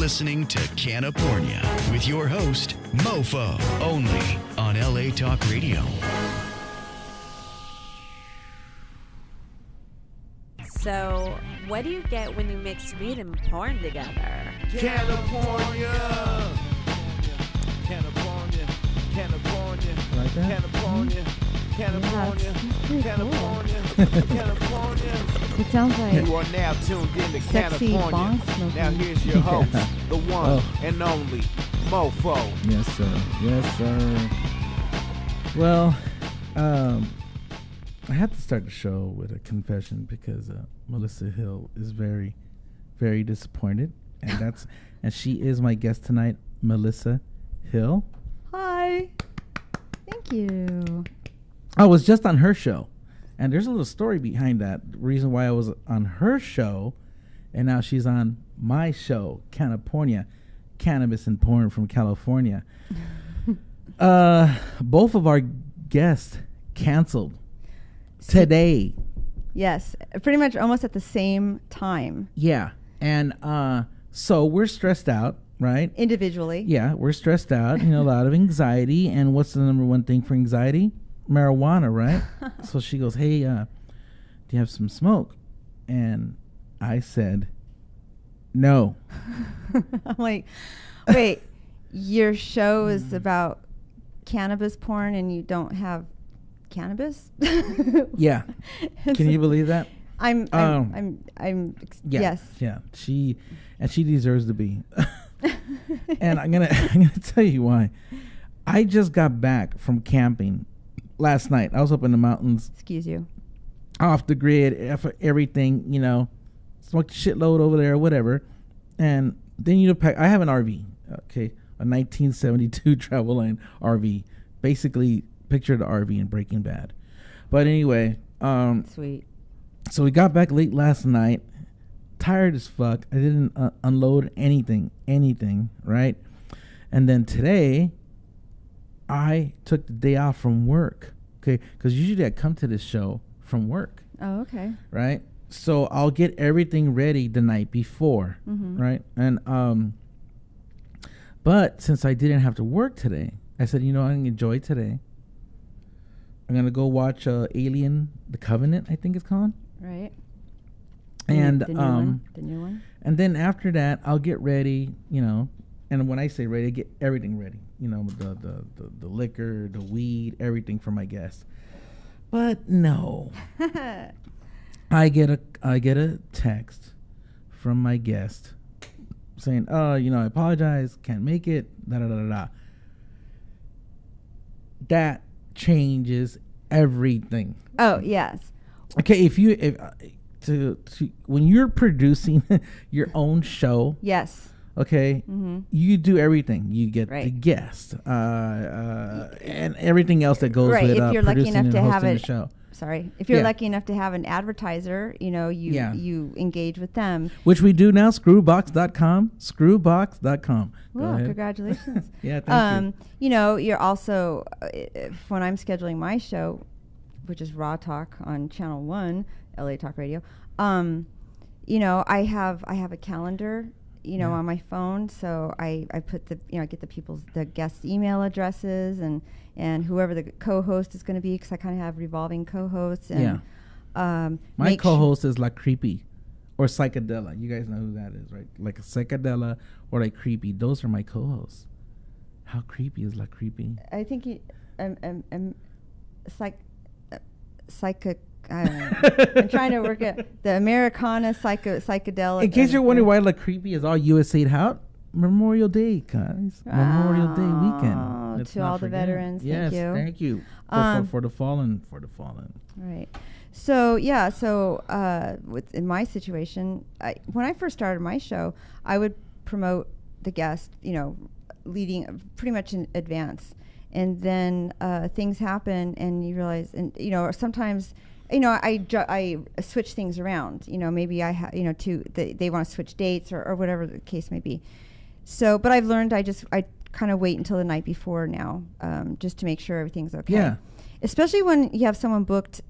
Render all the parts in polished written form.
listening to CannaPornia with your host, Mofo, only on LA Talk Radio. So, what do you get when you mix weed and porn together? CannaPornia. CannaPornia. CannaPornia. Like that? CannaPornia. CannaPornia. CannaPornia. CannaPornia. It sounds like You are now tuned in to sexy bong CannaPornia. smoking. Now here's your host, the one Oh. and only Mofo. Yes, sir. Yes, sir. Well, I had to start the show with a confession because Melissa Hill is very, very disappointed, and she is my guest tonight, Melissa Hill. Hi. Thank you. I was just on her show, and there's a little story behind that. The reason why I was on her show, and now she's on my show, CannaPornia, Cannabis and Porn from California. Both of our guests canceled today. Yes, pretty much almost at the same time. Yeah, and so we're stressed out, right? Individually. Yeah, we're stressed out. A lot of anxiety. And what's the number one thing for anxiety? Marijuana, right? So she goes, "Hey, do you have some smoke?" And I said, "No." I'm like, wait, your show is about cannabis porn and you don't have cannabis? Yeah. Can you believe that? Yes. Yeah. She deserves to be. And I'm gonna tell you why. I just got back from camping last night. I was up in the mountains. Excuse you. Off the grid, everything, smoked a shitload over there, whatever. And then pack. I have an RV, okay, a 1972 Travelline RV. Basically, picture the RV in Breaking Bad. But anyway, Sweet. So we got back late last night, tired as fuck. I didn't unload anything, right? And then today, I took the day off from work, okay? Because usually I come to this show from work. Oh, okay. Right? So I'll get everything ready the night before, right? And but since I didn't have to work today, I said, I'm gonna enjoy today. I'm gonna go watch Alien: The Covenant, I think it's called. Right. And the new one. And then after that, I'll get ready, And when I say ready, I get everything ready. The liquor, the weed, everything for my guests. But no. I get a text from my guest saying, I apologize, can't make it, da-da-da-da-da. That changes everything. Oh, yes. Okay, when you're producing your own show, Yes. okay, you do everything. You get the guest, and everything else that goes with if you're lucky producing enough and to have hosting it. the show. Sorry, if you're lucky enough to have an advertiser, you engage with them. Which we do now, screwbox.com, screwbox.com. Well, congratulations. Yeah, thank you. You're also, when I'm scheduling my show, which is Raw Talk on Channel 1, LA Talk Radio, I have a calendar, on my phone. So I put I get the guest email addresses and whoever the co-host is going to be, because I kind of have revolving co-hosts. And my co-host is like Creepy or Psychedella. You guys know who that is, right? Like a Psychedella or like Creepy. Those are my co-hosts. How creepy is like Creepy? I think I'm trying to work at the Americana psychedelic. In case you're wondering why like Creepy is all USA'd out, Memorial Day, guys. Memorial Day weekend. To all the veterans, yes, thank you. Thank you. For the fallen. Right. So in my situation, when I first started my show, I would promote the guest, leading pretty much in advance, and then things happen, and you realize, and sometimes. I switch things around. Maybe I they want to switch dates or whatever the case may be. So, but I've learned I kind of wait until the night before now, just to make sure everything's okay. Yeah. Especially when you have someone booked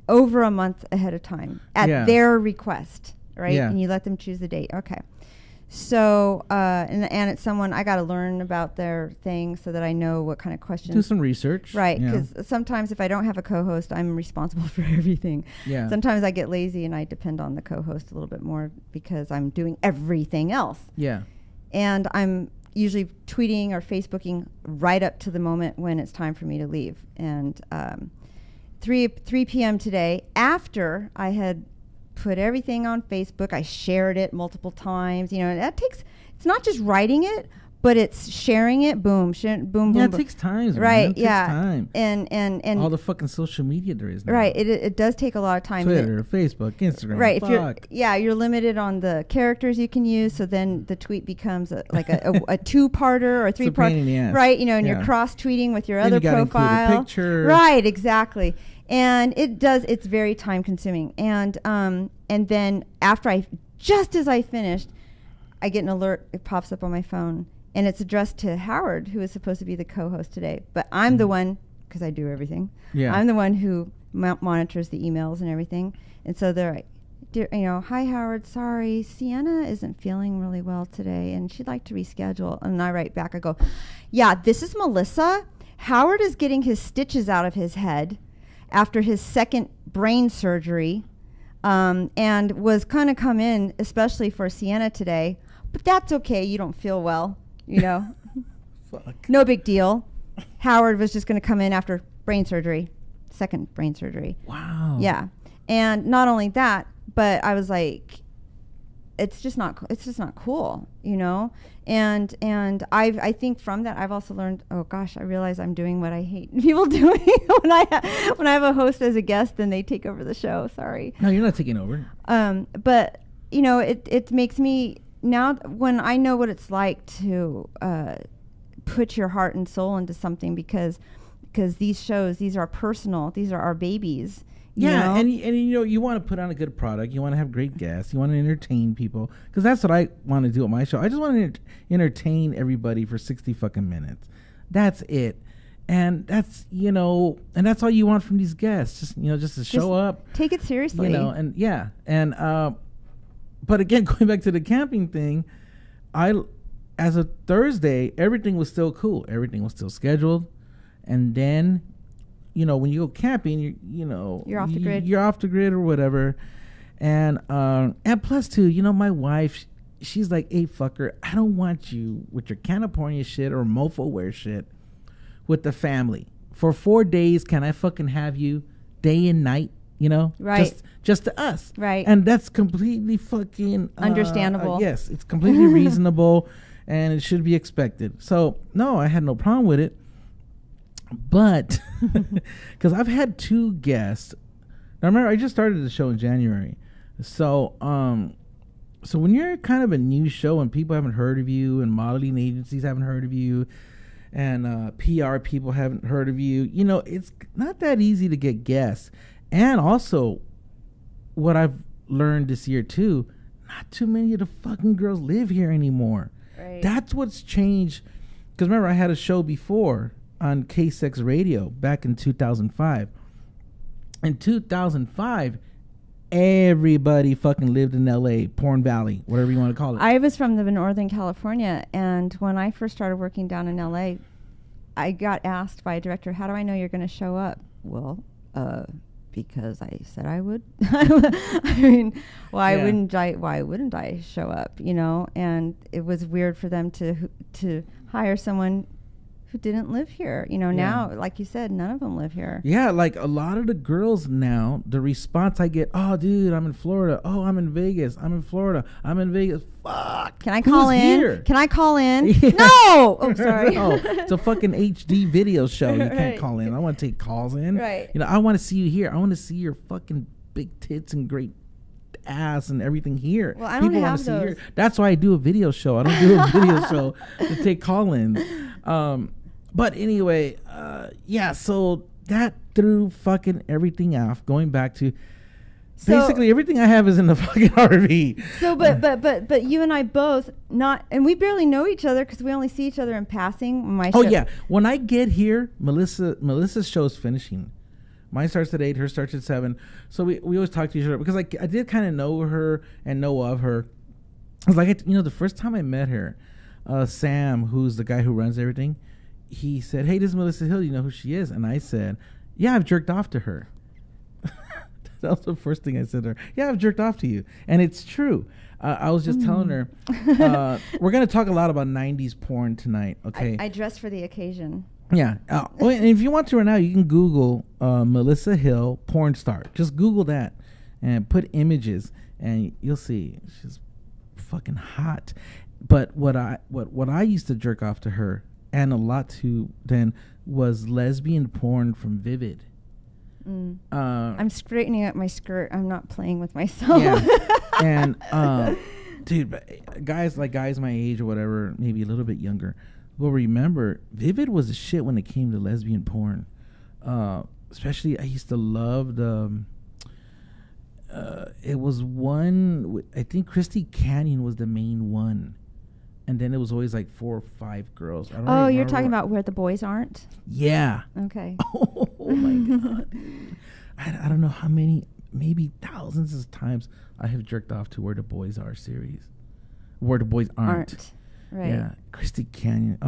over a month ahead of time at their request, right? Yeah. And you let them choose the date. Okay. So, and it's someone I got to learn about their thing so that I know what kind of questions. Do some research. Right. Yeah. Because sometimes if I don't have a co-host, I'm responsible for everything. Yeah. Sometimes I get lazy and I depend on the co-host a little bit more because I'm doing everything else. Yeah. And I'm usually tweeting or Facebooking right up to the moment when it's time for me to leave. And 3 p.m. today, after I had put everything on Facebook, I shared it multiple times. You know, and that takes, it's not just writing it, but it's sharing it. Boom, boom, Yeah, boom. it takes time. Right, Man. It yeah. takes time. And all the fucking social media there is now. right, it does take a lot of time. Twitter, Facebook, Instagram. Right, Fuck. you're limited on the characters you can use, so then the tweet becomes like a two-parter or It's a three-part. pain in the ass. Right, you know, and Yeah. you're cross-tweeting with your Then other you gotta include a profile. picture. Right, exactly. And it's very time-consuming. And then just as I finished, I get an alert. It pops up on my phone, and it's addressed to Howard, who is supposed to be the co-host today. But I'm the one, because I do everything. Yeah. I'm the one who monitors the emails and everything. And so they're like, hi, Howard, sorry, Sienna isn't feeling really well today, and she'd like to reschedule. And I write back, I go, yeah, this is Melissa. Howard is getting his stitches out of his head after his second brain surgery, and was going to come in, especially for Sienna today. But that's okay. You don't feel well, you know. Fuck. No big deal. Howard was just going to come in after brain surgery, second brain surgery. Wow. Yeah. And not only that, but I was like, it's just not cool, you know? And I think from that I've also learned, oh gosh, I realize I'm doing what I hate people doing when I have a host as a guest, then they take over the show. Sorry. No, you're not taking over. But you know, it makes me now, when I know what it's like to put your heart and soul into something, because these shows, these are personal, these are our babies. Yeah, and you know, you want to put on a good product. You want to have great guests. You want to entertain people, because that's what I want to do at my show. I just want to entertain everybody for 60 fucking minutes. That's it. And that's, you know, and that's all you want from these guests. Just to show up. Take it seriously. You know, and yeah. And but again, going back to the camping thing, as of Thursday, everything was still cool. Everything was still scheduled. And then, you know, when you go camping, you're off the grid. You're off the grid or whatever. And plus too, you know, my wife, she's like, hey, fucker, I don't want you with your CannaPornia shit or mofo wear shit with the family. For 4 days, can I fucking have you day and night, you know? Right. Just to us. Right. And that's completely fucking... understandable. Yes, it's completely reasonable, and it should be expected. So, no, I had no problem with it. But, because I've had 2 guests. Now, remember, I just started the show in January. So when you're kind of a new show and people haven't heard of you, and modeling agencies haven't heard of you, and PR people haven't heard of you, you know, it's not that easy to get guests. And also, what I've learned this year too, not too many of the fucking girls live here anymore. Right. That's what's changed. Because remember, I had a show before on K6 Radio back in 2005. In 2005, everybody fucking lived in LA, Porn Valley, whatever you want to call it. I was from Northern California, and when I first started working down in LA, I got asked by a director, how do I know you're going to show up? Well, because I said I would. I mean, why wouldn't I show up, you know? And it was weird for them to hire someone who didn't live here. You know, now, like you said, none of them live here. Yeah, like a lot of the girls now, the response I get, oh, dude, I'm in Florida. Oh, I'm in Vegas. I'm in Florida. I'm in Vegas. Fuck. Can I call in? Here? Can I call in? Yeah. No! Oh, sorry. Oh, it's a fucking HD video show. You Right. can't call in. I want to take calls in. Right. You know, I want to see you here. I want to see your fucking big tits and great ass and everything here. Well, I don't People have wanna see those. here. That's why I do a video show. I don't do a video show to take call-ins. But anyway, yeah, so that threw fucking everything off. Going back to basically everything I have is in the fucking RV. So, but you and I both and we barely know each other because we only see each other in passing. Yeah, when I get here, Melissa's show is finishing. Mine starts at 8, her starts at 7. So we always talk to each other because I did kind of know her and know of her. was like, the first time I met her, Sam, who's the guy who runs everything, he said, "Hey, this is Melissa Hill. You know who she is?" And I said, "Yeah, I've jerked off to her." That was the first thing I said to her. "Yeah, I've jerked off to you." And it's true. I was just telling her, we're going to talk a lot about 90s porn tonight, okay? I dressed for the occasion. Yeah. And if you want to right now, you can Google Melissa Hill porn star. Just Google that and put images, and you'll see she's fucking hot. But what I used to jerk off to her, and a lot to then, was lesbian porn from Vivid. I'm straightening up my skirt. I'm not playing with myself. Yeah. And dude, but guys my age or whatever, maybe a little bit younger, will remember Vivid was the shit when it came to lesbian porn. Especially, I used to love the. It was one. I think Christy Canyon was the main one, and then it was always like 4 or 5 girls. I don't Oh, you're remember. talking about Where the Boys Aren't? Yeah. Okay. Oh my god. I don't know how many, maybe thousands of times I have jerked off to Where the Boys Are series. Where the Boys Aren't. Right. Yeah. Christy Canyon.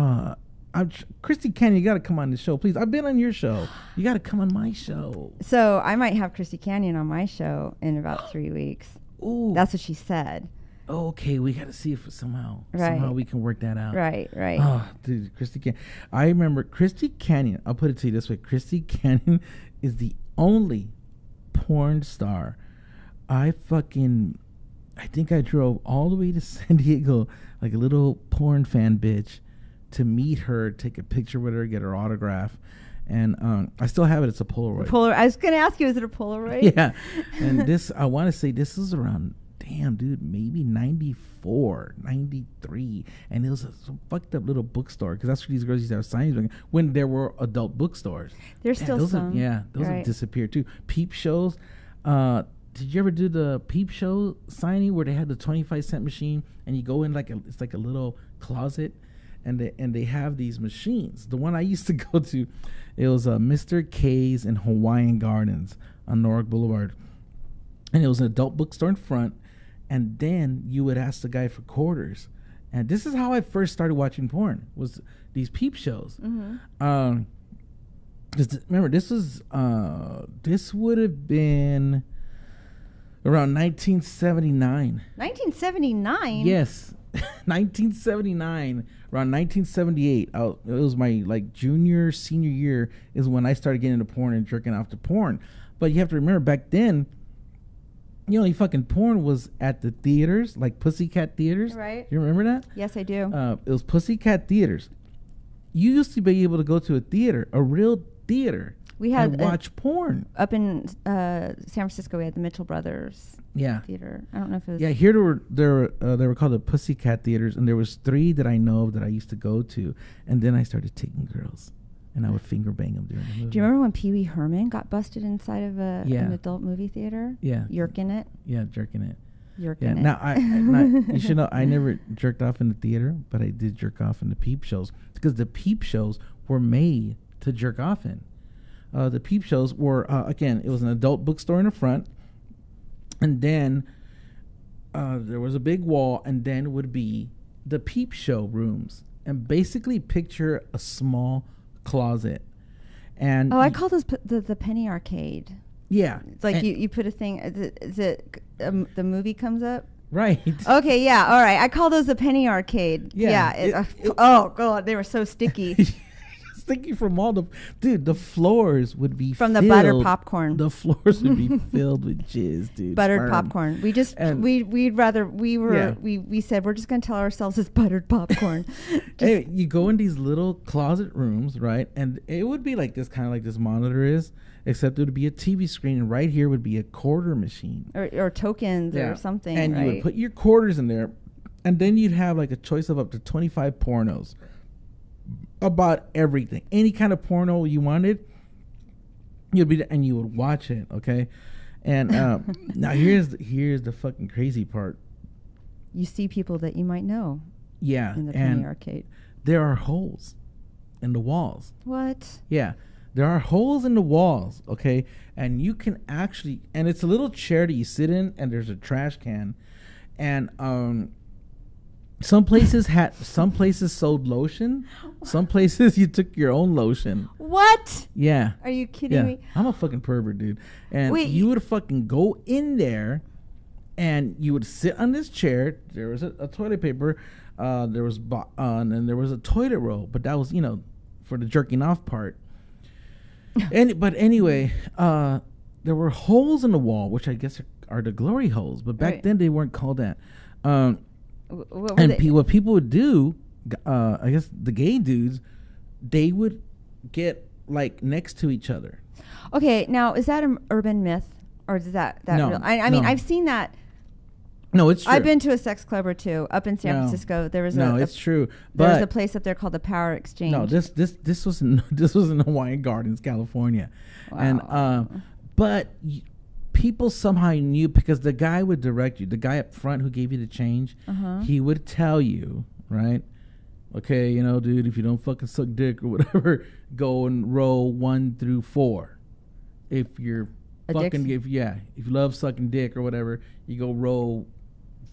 Christy Canyon, you got to come on the show, please. I've been on your show. You got to come on my show. So I might have Christy Canyon on my show in about 3 weeks. Ooh. That's what she said. Okay, we got to see if somehow Right. we can work that out. Right. Oh, dude, Christy Canyon. I remember Christy Canyon. I'll put it to you this way. Christy Canyon is the only porn star I think I drove all the way to San Diego like a little porn fan bitch to meet her, take a picture with her, get her autograph. And I still have it. It's a Polaroid. I was going to ask you, is it a Polaroid? Yeah. And this, I want to say this is around, damn, dude, maybe 94, 93. And it was some fucked up little bookstore, because that's where these girls used to have signings when there were adult bookstores. There's Man, still those some. those have disappeared too. Peep shows. Did you ever do the Peep show signing where they had the 25-cent machine and you go in it's like a little closet, and they have these machines? The one I used to go to, it was Mr. K's in Hawaiian Gardens on Norwalk Boulevard, and it was an adult bookstore in front, and then you would ask the guy for quarters. And this is how I first started watching porn, was these Peep shows. Mm-hmm. Remember, this would have been around 1979. 1979? Yes. 1979. Around 1978. It was my senior year is when I started getting into porn and jerking off to porn. But you have to remember, back then, the only fucking porn was at the theaters, like Pussycat Theaters. Right. You remember that? Yes, I do. It was Pussycat Theaters. You used to be able to go to a theater, a real theater, We had and watch porn. Up in San Francisco, we had the Mitchell Brothers Theater. I don't know if it was... Yeah, here they were called the Pussycat Theaters, and there was 3 that I know of that I used to go to, and then I started taking girls, and I would finger bang them during the movie. Do you remember when Pee Wee Herman got busted inside of an adult movie theater? Yeah. Yerking it? Yeah, jerking it. Yerking Yeah. it. Now, you should know, I never jerked off in the theater, but I did jerk off in the Peep shows, because the Peep shows were made to jerk off in. The Peep shows were, again, it was an adult bookstore in the front, and then there was a big wall, and then would be the Peep show rooms. And basically picture a small closet. And I call those the penny arcade. Yeah. It's like you put a thing, is it the movie comes up? Right. Okay, yeah, all right. I call those the penny arcade. Yeah. Oh, God, they were so sticky. Thinking from all the floors would be from filled, the butter popcorn. The floors would be filled with jizz, dude. Buttered popcorn. We said we're just gonna tell ourselves it's buttered popcorn. Hey, you go in these little closet rooms, right? And it would be like this, kind of like this monitor is, except it would be a TV screen, and right here would be a quarter machine or tokens or something. And right? you would put your quarters in there, and then you'd have like a choice of up to 25 pornos. About everything, any kind of porno you wanted, you would watch it, okay? And now here's the fucking crazy part. You see people that you might know. Yeah, in the penny arcade. There are holes in the walls. What? Yeah, there are holes in the walls, okay? And you can actually, and it's a little chair that you sit in, and there's a trash can, and Some places sold lotion. Some places you took your own lotion. What? Yeah. Are you kidding me? I'm a fucking pervert, dude. And Wait, you would fucking go in there, and you would sit on this chair. There was a toilet paper. And there was a toilet roll, but that was for the jerking off part. But anyway, there were holes in the wall, which I guess are the glory holes. But back then they weren't called that. What people would do, I guess the gay dudes, they would get like next to each other. Okay, now is that an urban myth, or is that No, real? I mean, I've seen that. No, it's true. I've been to a sex club or two up in San Francisco. There was it's true. There's a place up there called the Power Exchange. No, this was in Hawaiian Gardens, California, Wow. and people somehow knew because the guy would direct you. The guy up front who gave you the change, he would tell you, right? Okay, dude, if you don't fucking suck dick or whatever, go and roll 1 through 4. If you're if you love sucking dick or whatever, you go roll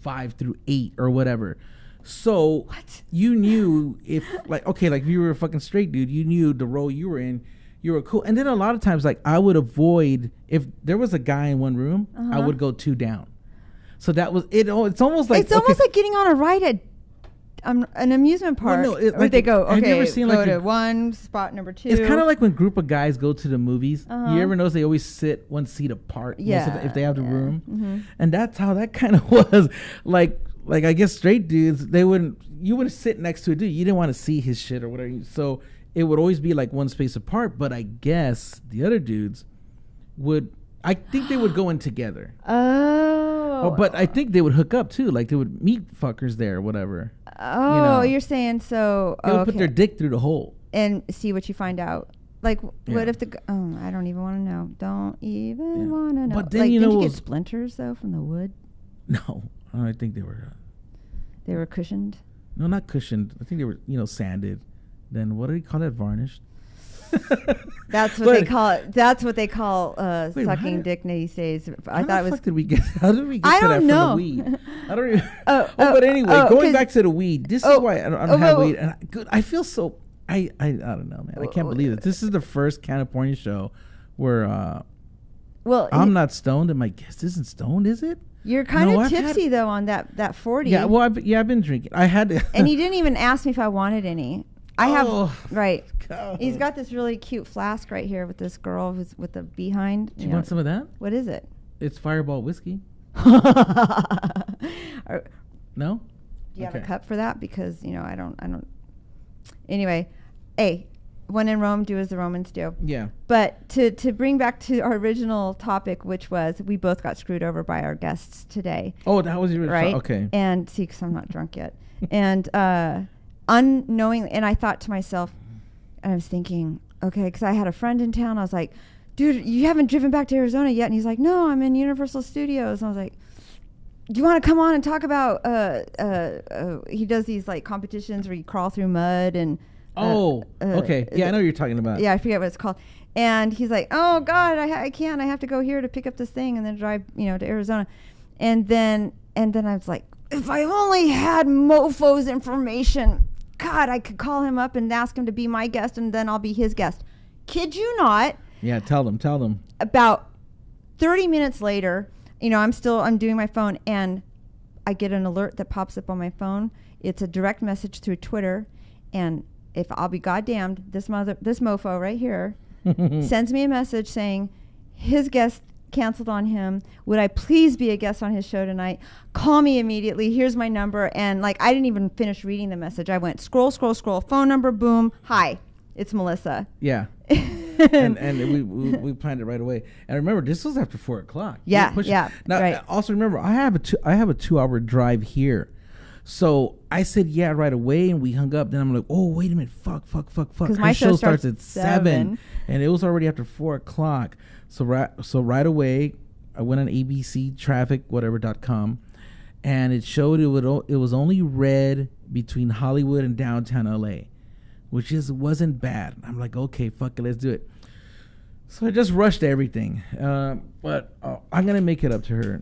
5 through 8 or whatever. So you knew if if you were a fucking straight dude, you knew the role you were in. You were cool. And then a lot of times, I would avoid, if there was a guy in one room, I would go 2 down. So that was it. It's almost like like getting on a ride at an amusement park. Well, no, where they go, have you ever seen go to one spot, number 2. It's kind of like when a group of guys go to the movies. You ever notice they always sit one seat apart if they have the room? Mm-hmm. And that's how that kind of was. Like I guess straight dudes, you wouldn't sit next to a dude. You didn't want to see his shit or whatever. So it would always be like one space apart. But I guess the other dudes I think they would go in together. Oh, but I think they would hook up too. Like they would meet fuckers there or whatever. Oh, you're saying so. They would put their dick through the hole and see what you find out. Like, what if I don't even want to know. Don't even want to know. But then did you get splinters though from the wood? No, I think they were. They were cushioned. No, not cushioned. I think they were, sanded. Then what do we call that? Varnished. That's what they call it. That's what they call sucking dick these days. I thought it was. How did we get to that from the weed? I don't even. But anyway, going back to the weed. This is why I don't have weed. And I feel so. I don't know, man. I can't believe it. This is the first CannaPornia show where I'm not stoned, and my guest isn't stoned, is it? You're kind of tipsy though on that 40. Yeah, well, I've been drinking. I had to. And he didn't even ask me if I wanted any. I have right. God. He's got this really cute flask right here with this girl who's with the behind. Do you want some of that? What is it? It's Fireball whiskey. No? Do you have a cup for that? Because I don't. Anyway, when in Rome, do as the Romans do. Yeah. But to bring back to our original topic, which was we both got screwed over by our guests today. Oh, that was your right. Okay. And see, because I'm not drunk yet, and unknowingly, and I thought to myself, and I was thinking, okay, because I had a friend in town. I was like, dude, you haven't driven back to Arizona yet? And he's like, no, I'm in Universal Studios. And I was like, do you want to come on and talk about, he does these like competitions where you crawl through mud and. Okay. Yeah, I know what you're talking about. Yeah, I forget what it's called. And he's like, oh God, I can't. I have to go here to pick up this thing and then drive, to Arizona. And then I was like, if I only had Mofo's information, God, I could call him up and ask him to be my guest, and then I'll be his guest. Kid you not. Yeah, tell them. About 30 minutes later, I'm doing my phone, and I get an alert that pops up on my phone. It's a direct message through Twitter, and if I'll be goddamned, this mofo right here sends me a message saying his guest canceled on him. Would I please be a guest on his show tonight? Call me immediately. Here's my number. And I didn't even finish reading the message. I went scroll, phone number, boom. Hi, it's Melissa. Yeah. and we planned it right away. And remember, this was after 4:00. Yeah. Now, right. Also remember, I have a 2-hour drive here. So I said, yeah, right away. And we hung up. Then I'm like, oh, wait a minute. Fuck. Because my show starts at 7. And it was already after 4:00. So right away, I went on ABC Traffic, whatever.com, and it showed it was only red between Hollywood and downtown LA, which wasn't bad. I'm like, okay, fuck it, let's do it. So I just rushed everything, but I'm gonna make it up to her.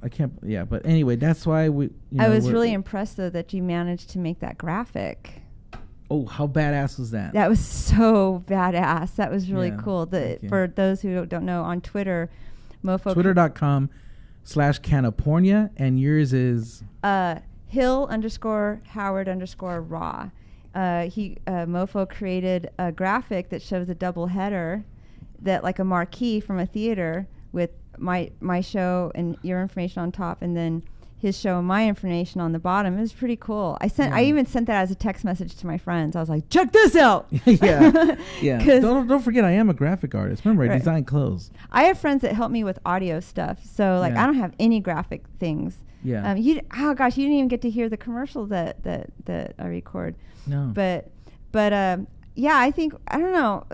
I can't. Yeah, but anyway, that's why we. I was really impressed though that you managed to make that graphic. Oh, how badass was that? That was so badass. That was really cool. For those who don't know, on Twitter, Mofo. Twitter.com/CannaPornia, and yours is Hill_Howard_Raw. Mofo created a graphic that shows a double header, that like a marquee from a theater with my show and your information on top, and then his show and my information on the bottom. It was pretty cool. I even sent that as a text message to my friends. I was like, check this out. yeah. Don't forget, I am a graphic artist. Remember, I design clothes. I have friends that help me with audio stuff. So like, I don't have any graphic things. Yeah. You didn't even get to hear the commercial that I record. No. But yeah, I think, I don't know,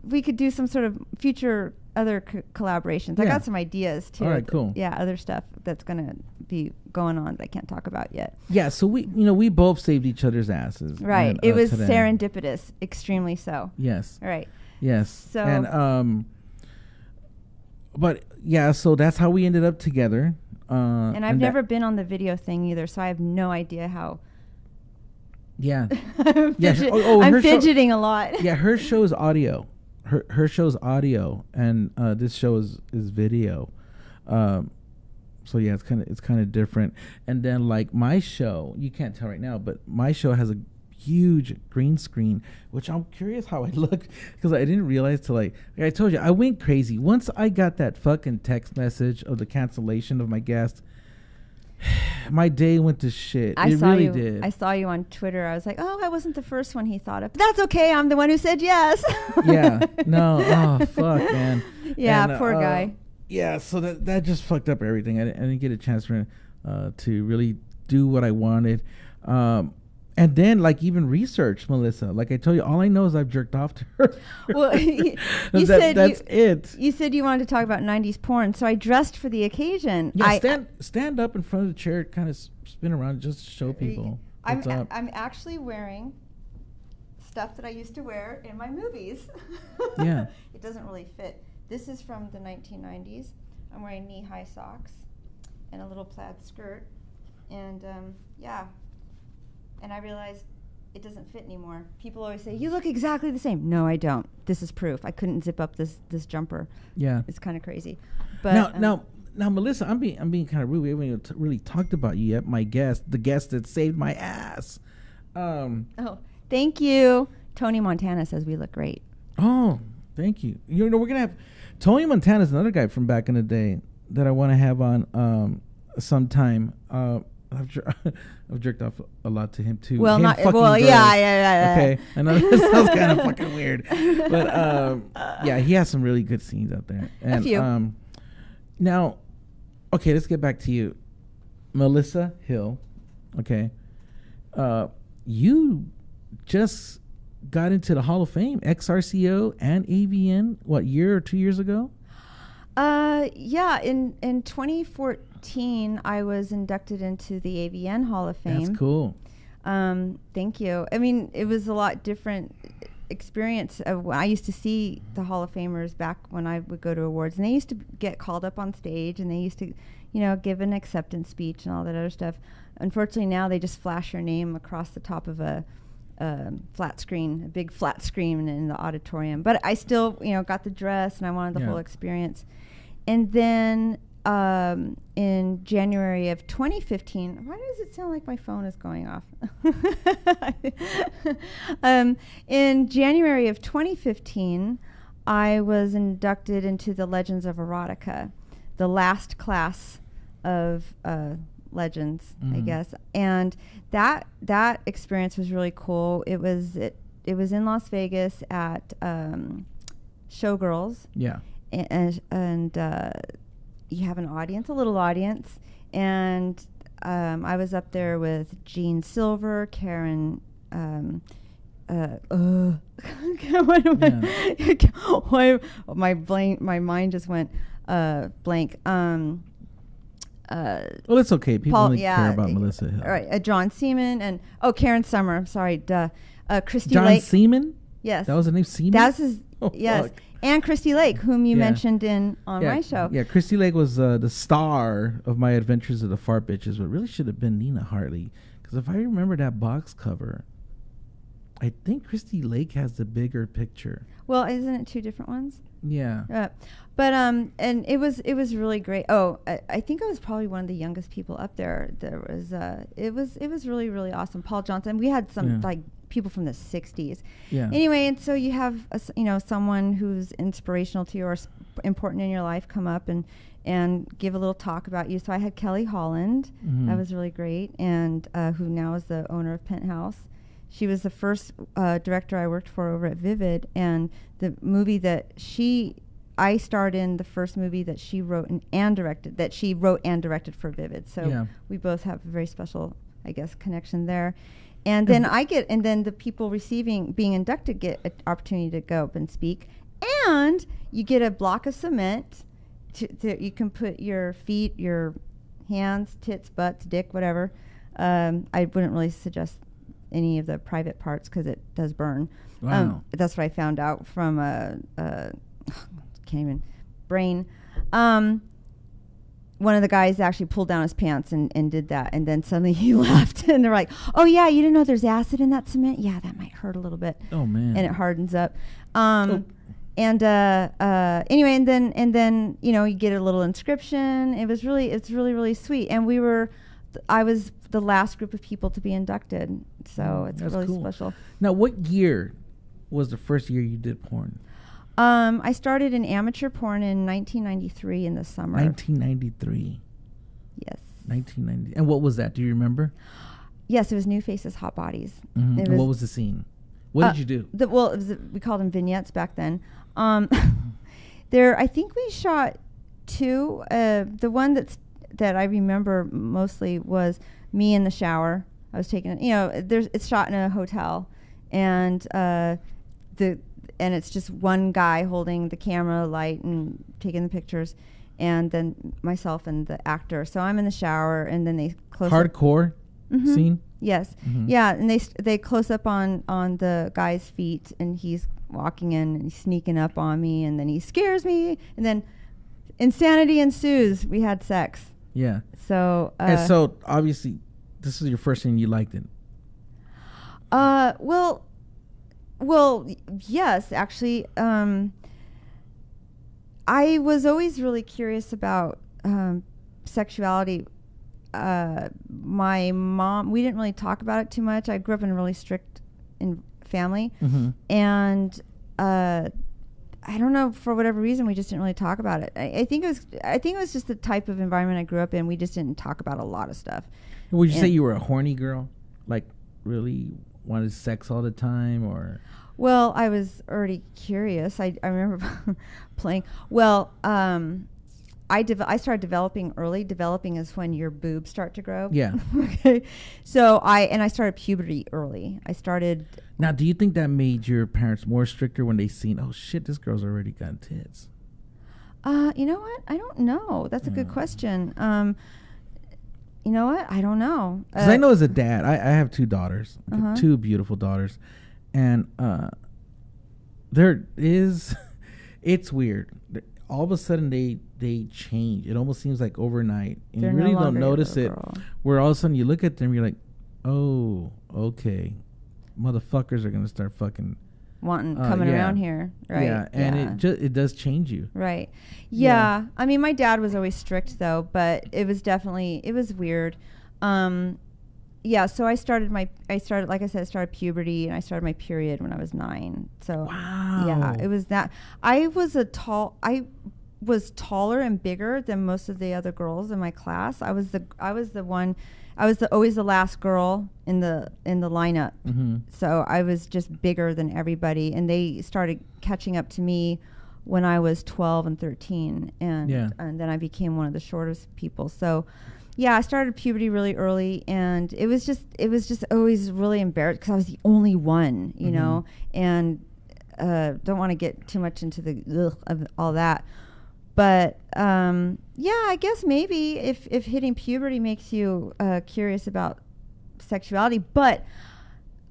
we could do some sort of future other collaborations. I got some ideas too. All right, cool. Yeah, other stuff that's going to be going on that I can't talk about yet. Yeah, so we both saved each other's asses. Right. And, it was today. serendipitous, extremely so. Yes. Right. Yes. So and but yeah, so that's how we ended up together. And I've never been on the video thing either, so I have no idea how. Yeah. I'm fidgeting a lot. Yeah, her show is audio. Her show's audio, and this show is video. So yeah, it's kind of different. And then like my show, you can't tell right now, but my show has a huge green screen, which I'm curious how I look, because I didn't realize till like I told you, I went crazy once I got that fucking text message of the cancellation of my guest. My day went to shit. It really did. I saw you on Twitter. I was like, oh, I wasn't the first one he thought of. But that's okay. I'm the one who said yes. Yeah. No. Oh, fuck, man. Yeah, and, poor guy. Yeah, so that just fucked up everything. I didn't get a chance to really do what I wanted. And then, like, even research, Melissa. Like I told you, all I know is I've jerked off to her. Well, that's it. You said you wanted to talk about 90s porn, so I dressed for the occasion. Yeah, stand up in front of the chair, kind of spin around, just to show people what's up. I'm actually wearing stuff that I used to wear in my movies. Yeah. It doesn't really fit. This is from the 1990s. I'm wearing knee-high socks and a little plaid skirt. And, yeah. And I realized it doesn't fit anymore. People always say, you look exactly the same. No, I don't. This is proof. I couldn't zip up this jumper. Yeah. It's kind of crazy. But now, Melissa, I'm being kind of rude. We haven't even really talked about you yet. The guest that saved my ass. Oh, thank you. Tony Montana says we look great. Oh, thank you. You know, we're going to have Tony Montana's another guy from back in the day that I want to have on sometime. I've jerked off a lot to him too. Well, him yeah. Okay, I know this sounds kind of fucking weird, but yeah, he has some really good scenes out there. And, a few. Now, okay, let's get back to you, Melissa Hill. Okay, you just got into the Hall of Fame, XRCO and AVN. What, year or 2 years ago? Yeah, in 2014, I was inducted into the AVN Hall of Fame. That's cool. Thank you. I mean, it was a lot different experience. I used to see the Hall of Famers back when I would go to awards, and they used to get called up on stage, and they used to, give an acceptance speech and all that other stuff. Unfortunately, now they just flash your name across the top of a flat screen, a big flat screen in the auditorium. But I still, got the dress, and I wanted the whole experience. And then in January of 2015, why does it sound like my phone is going off? In January of 2015, I was inducted into the Legends of Erotica, the last class of legends, I guess. And that experience was really cool. It was in Las Vegas at Showgirls. Yeah. And you have an audience, a little audience, and I was up there with Jean Silver, Karen. Why my mind just went blank. Well, it's okay. People only care about Melissa Hill. All right, John Seaman and Karen Summer. I'm sorry, Christy John Lake. Seaman? Yes, that was the name. Seaman. That's his. Yes, Fuck. and Christy Lake, whom you Yeah. mentioned on my show. Yeah, Christy Lake was the star of my Adventures of the Fart Bitches, but really should have been Nina Hartley. Because if I remember that box cover, I think Christy Lake has the bigger picture. Well, isn't it two different ones? Yeah. But and it was really great. Oh, I think I was probably one of the youngest people up there. There was it was really, really awesome. Paul Johnson. We had some like people from the 60s. Yeah. Anyway, and so you have someone who's inspirational to you or important in your life come up and give a little talk about you. So I had Kelly Holland. Mhm. That was really great, and who now is the owner of Penthouse. She was the first director I worked for over at Vivid, and the movie that I starred in, the first movie that she wrote and directed for Vivid. So we both have a very special, I guess, connection there. And then the people being inducted get an opportunity to go up and speak, and you get a block of cement you can put your feet, your hands, tits, butts, dick, whatever. I wouldn't really suggest any of the private parts because it does burn. Wow. That's what I found out from can't even brain. One of the guys actually pulled down his pants and did that, and then suddenly he left, and they're like, "Oh yeah, you didn't know there's acid in that cement? Yeah, that might hurt a little bit." Oh man. And it hardens up. And anyway, and then you get a little inscription. It's really sweet. And I was the last group of people to be inducted, so it's That's really cool. special. Now, what year was the first year you did porn? I started in amateur porn in 1993 in the summer. 1993. Yes. 1990. And what was that? Do you remember? Yes, it was New Faces, Hot Bodies. Mm-hmm. And what was the scene? What did you do? It was we called them vignettes back then. I think we shot two. The one that I remember mostly was me in the shower. I was taking, it's shot in a hotel, and it's just one guy holding the camera, light, and taking the pictures, and then myself and the actor. So I'm in the shower, and then they close hardcore scene. Yes, Mm-hmm. yeah, and they close up on the guy's feet, and he's walking in and he's sneaking up on me, and then he scares me, and then insanity ensues. We had sex. Yeah. So and so obviously, this is your first thing you liked it. Well, yes, actually. I was always really curious about sexuality. My mom, we didn't really talk about it too much. I grew up in a really strict family, Mm-hmm. and I don't know, for whatever reason, we just didn't really talk about it. I think it was just the type of environment I grew up in. We just didn't talk about a lot of stuff. Would you say you were a horny girl? Like, really wanted sex all the time, or? Well, I was already curious. I remember playing. Well, I started developing early. Developing is when your boobs start to grow. Yeah. Okay. So I started puberty early. I started. Now, do you think that made your parents more stricter when they seen, oh shit, this girl's already got tits? You know what? I don't know. That's a good question. You know what? I don't know. Because I know as a dad, I have two daughters, two beautiful daughters, and there is, it's weird. All of a sudden they change. It almost seems like overnight, and They're you really no don't longer your notice it. little girl. Where all of a sudden you look at them, you're like, oh, okay, motherfuckers are gonna start fucking coming around here, right? Yeah, and it does change you. Right. Yeah. I mean, my dad was always strict though, but it was weird. Yeah, so I started, like I said, I started puberty, and I started my period when I was 9. So Wow. yeah, it was that. I was taller and bigger than most of the other girls in my class. I was always the last girl in the lineup. Mm-hmm. So I was just bigger than everybody, and they started catching up to me when I was 12 and 13, and then I became one of the shortest people. So yeah, I started puberty really early, and it was just always really embarrassed because I was the only one, you know, and don't want to get too much into the of all that. But yeah, I guess maybe if hitting puberty makes you curious about sexuality, but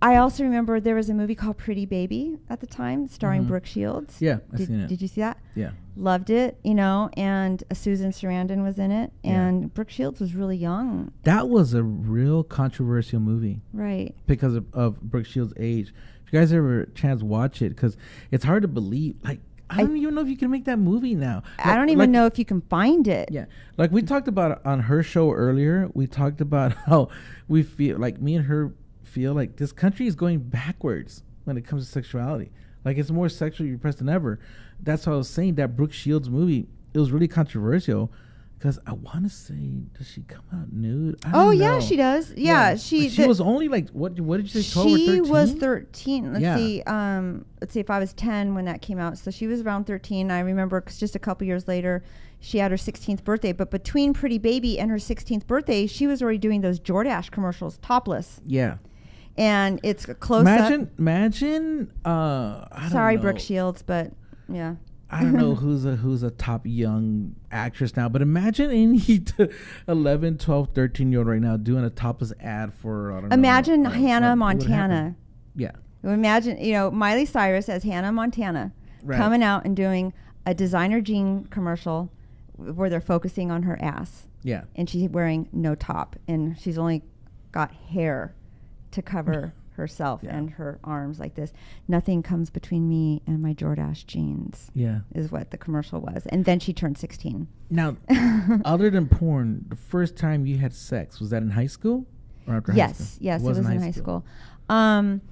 I also remember there was a movie called Pretty Baby at the time, starring Brooke Shields. Yeah, I've seen it. Did you see that? Yeah. Loved it, and Susan Sarandon was in it, and Brooke Shields was really young. That was a real controversial movie. Right. Because of Brooke Shields' age. If you guys ever chance watch it, because it's hard to believe. Like, I don't even know if you can make that movie now. I don't even know if you can find it. Yeah. Like we talked about on her show earlier, we talked about how we feel, like me and her feel like this country is going backwards when it comes to sexuality. Like it's more sexually repressed than ever. That's why I was saying that Brooke Shields movie, it was really controversial because I want to say, does she come out nude? I don't know. She does. Yeah, she was only like, what did you say, 12 or 13? She was 13. Let's see. Let's see if I was 10 when that came out. So she was around 13. I remember because just a couple years later, she had her 16th birthday. But between Pretty Baby and her 16th birthday, she was already doing those Jordache commercials, topless. Yeah. And it's a close up. Sorry, Brooke Shields, but yeah. I don't know who's a top young actress now, but imagine any 11, 12, 13-year-old right now doing a topless ad for, I don't know. Imagine Hannah Montana. Yeah. Imagine, Miley Cyrus as Hannah Montana coming out and doing a designer jean commercial where they're focusing on her ass. Yeah. And she's wearing no top, and she's only got hair to cover herself and her arms like this. Nothing comes between me and my Jordache jeans. Yeah. Is what the commercial was. And then she turned 16. Now, other than porn, the first time you had sex, was that in high school or after high school? Yes, it was in high school. In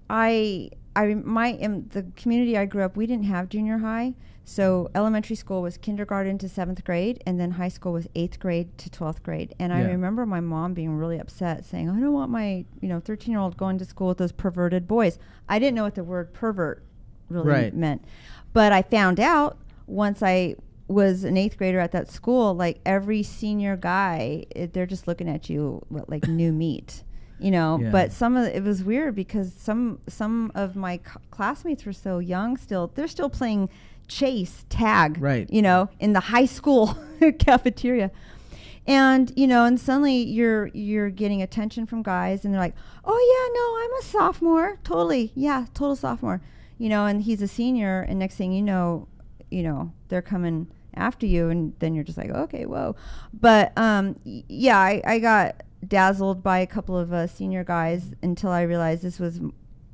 the community I grew up, we didn't have junior high. So elementary school was kindergarten to 7th grade, and then high school was 8th grade to 12th grade. And I remember my mom being really upset, saying, I don't want my 13-year-old going to school with those perverted boys. I didn't know what the word pervert really meant. But I found out once I was an 8th grader at that school, like every senior guy, they're just looking at you like new meat. But it was weird because some of my classmates were so young still. They're still playing chase tag, in the high school cafeteria. And, and suddenly you're getting attention from guys and they're like, oh yeah, no, I'm a sophomore. Totally. Yeah. Total sophomore, and he's a senior. And next thing you know, they're coming after you. And then you're just like, okay, whoa. But, I got dazzled by a couple of senior guys until I realized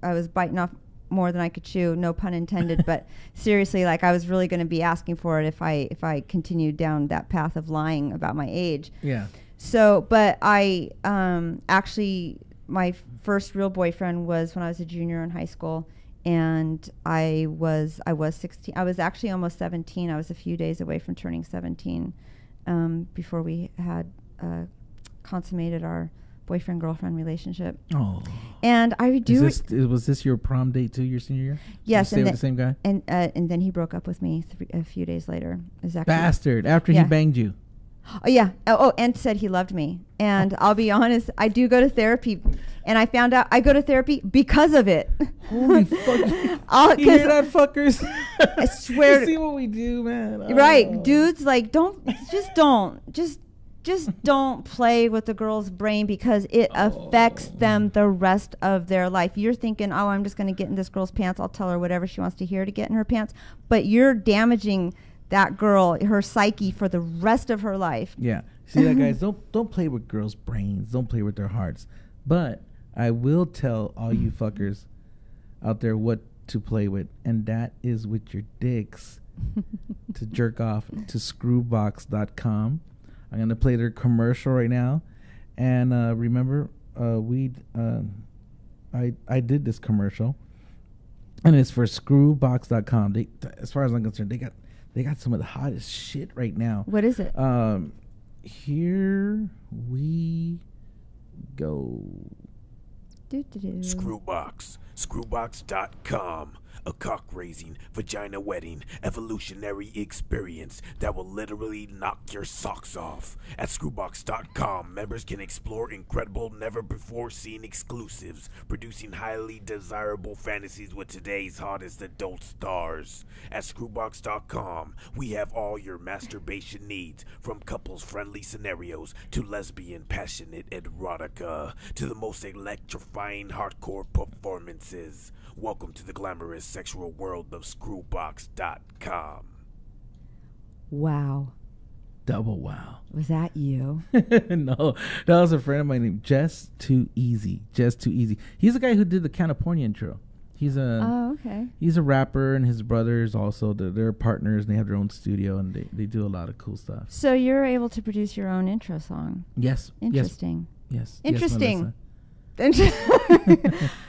I was biting off more than I could chew, no pun intended. But seriously, like I was really going to be asking for it if I continued down that path of lying about my age. Yeah. So, but I actually, my first real boyfriend was when I was a junior in high school, and I was 16. I was actually almost 17. I was a few days away from turning 17 before we had consummated our boyfriend-girlfriend relationship. Oh. And I do. Was this your prom date too, your senior year? Yes. Did you stay with the same guy? And then he broke up with me a few days later. Bastard. After he banged you. Oh, yeah. And said he loved me. And I'll be honest, I do go to therapy. And I found out I go to therapy because of it. Holy fuck. You hear that, fuckers? I swear. You see what we do, man. Oh. Right. Dudes, like, don't. Just don't play with the girl's brain because it affects them the rest of their life. You're thinking, oh, I'm just going to get in this girl's pants. I'll tell her whatever she wants to hear to get in her pants. But you're damaging that girl, her psyche for the rest of her life. Yeah. See that, guys? Don't play with girls' brains. Don't play with their hearts. But I will tell all you fuckers out there what to play with, and that is with your dicks. To jerk off to screwbox.com. I'm going to play their commercial right now. And remember, I did this commercial. And it's for screwbox.com. As far as I'm concerned, they got some of the hottest shit right now. What is it? Here we go. Screwbox. Screwbox.com. A cock-raising, vagina wetting, evolutionary experience that will literally knock your socks off. At Screwbox.com, members can explore incredible, never-before-seen exclusives, producing highly desirable fantasies with today's hottest adult stars. At Screwbox.com, we have all your masturbation needs, from couples-friendly scenarios to lesbian, passionate erotica to the most electrifying hardcore performances. Welcome to the glamorous sexual world of Screwbox.com. Wow. Double wow. Was that you? No, that was a friend of mine named Just Too Easy. Just Too Easy. He's the guy who did the CannaPornia intro. He's a He's a rapper, and his brothers also. They're partners, and they have their own studio, and they do a lot of cool stuff. So you're able to produce your own intro song. Yes. Interesting. Yes. Interesting.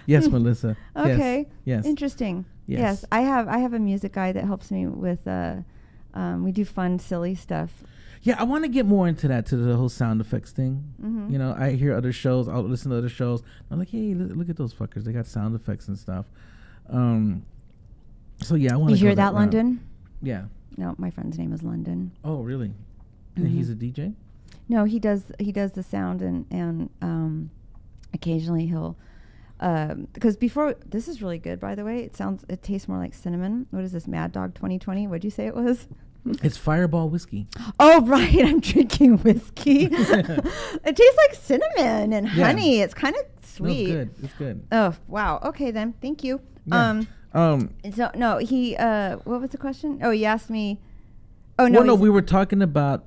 Yes, Melissa. Okay. Yes. Interesting. Yes. Yes. I have a music guy that helps me with we do fun, silly stuff. Yeah, I want to get more into that, to the whole sound effects thing. Mm-hmm. You know, I hear other shows. I'll listen to other shows. I'm like, hey, look at those fuckers. They got sound effects and stuff. So yeah, I want to. You hear that, London? Yeah. No, my friend's name is London. Oh, really? Mm-hmm. And he's a DJ? No, he does the sound and occasionally he'll because before, this is really good, by the way. It tastes more like cinnamon. What is this, Mad Dog 2020? What'd you say it was? It's Fireball whiskey. Oh, right. I'm drinking whiskey. It tastes like cinnamon and honey. It's kind of sweet. No, it's good. Oh, wow. Okay, then. Thank you. Yeah. So, no, he, what was the question? Oh, he asked me. Oh, no. Well, no, we were talking about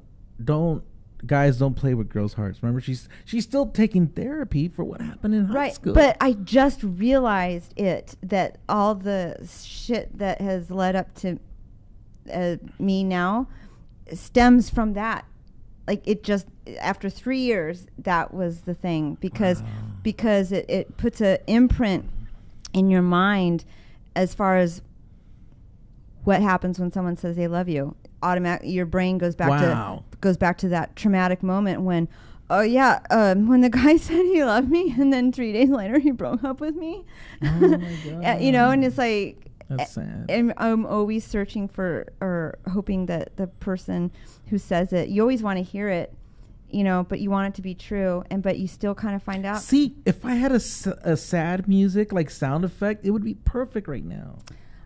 guys don't play with girls' hearts. Remember, she's still taking therapy for what happened in high school. But I just realized that all the shit that has led up to me now stems from that. Like, it just, after 3 years, that was the thing, because it puts an imprint in your mind as far as what happens when someone says they love you. Your brain goes back to that traumatic moment when, when the guy said he loved me and then 3 days later he broke up with me. Oh my God. You know, and it's like, that's sad. And I'm always searching for or hoping that the person who says it, you always want to hear it, you know, but you want it to be true, but you still kind of find out. See, if I had a sad music, like sound effect, it would be perfect right now.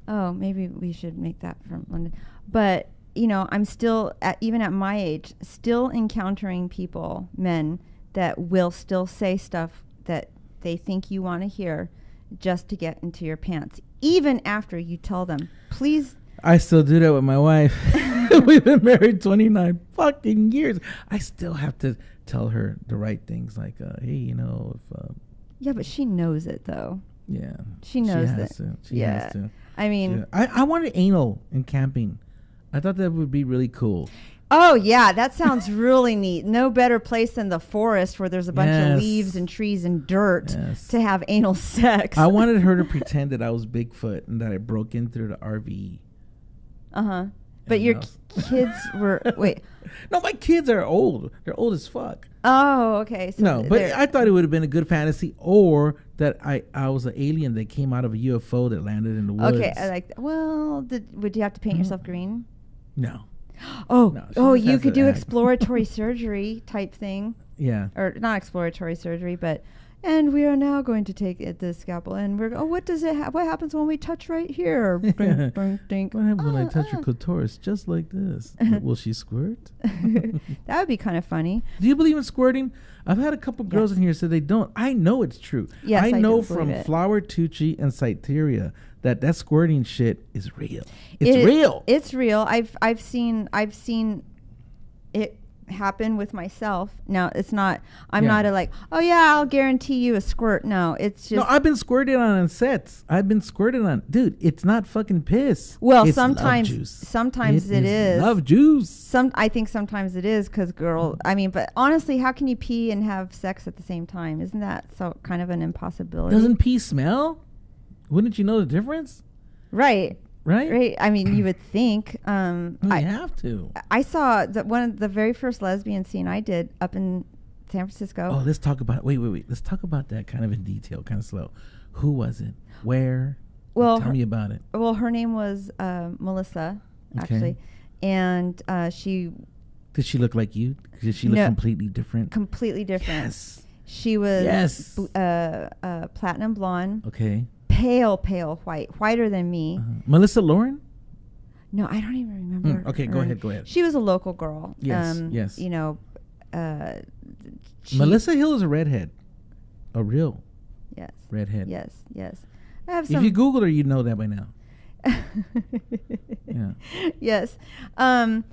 Oh, maybe we should make that from London. But, you know, I'm still, even at my age, still encountering people, men, that will still say stuff that they think you want to hear just to get into your pants, even after you tell them, please. I still do that with my wife. We've been married 29 fucking years. I still have to tell her the right things, like, hey, you know, if... yeah, but she knows it, though. Yeah. She knows that. She has to. I mean... Yeah. I wanted anal in camping. I thought that would be really cool. Oh, yeah, that sounds really neat. No better place than the forest where there's a bunch of leaves and trees and dirt to have anal sex. I wanted her to pretend that I was Bigfoot and that I broke in through the RV. Uh-huh. But your kids were... Wait. No, my kids are old. They're old as fuck. Oh, okay. So no, but I thought it would have been a good fantasy, or that I was an alien that came out of a UFO that landed in the woods. Okay, I like that. Well, would you have to paint yourself green? No. You could do exploratory surgery type thing. Yeah. Or not exploratory surgery, but and we are now going to take the scalpel and we're what happens when we touch right here? Bring, bring, dink. What happens when I touch your clitoris just like this? Will she squirt? That would be kind of funny. Do you believe in squirting? I've had a couple girls in here say they don't. I know it's true. Yes, I know from Flower Tucci and Cyteria that squirting shit is real. It's real. It's real. I've seen it happen with myself. Now it's not. I'm not I'll guarantee you a squirt. No, it's just. No, I've been squirted on sets. I've been squirted on. Dude, it's not fucking piss. Well, it's sometimes it is love juice. I think sometimes it is because but honestly, how can you pee and have sex at the same time? Isn't that so kind of an impossibility? Doesn't pee smell? Wouldn't you know the difference? Right. I mean, you would think. I have to. I saw that one of the very first lesbian scene I did up in San Francisco. Oh, let's talk about. Wait. Let's talk about that kind of in detail, kind of slow. Who was it? Where? Well, tell me about it. Well, her name was Melissa, actually, and she. Did she look like you? Did she look completely different? Completely different. Yes. She was platinum blonde. Okay. Pale white, whiter than me. Melissa Lauren? No, I don't even remember. Okay, go ahead. She was a local girl. Yes. You know, Melissa Hill is a redhead. A real redhead. Yes. I have some. If you Google her, you'd know that by now. Yeah. Yes. And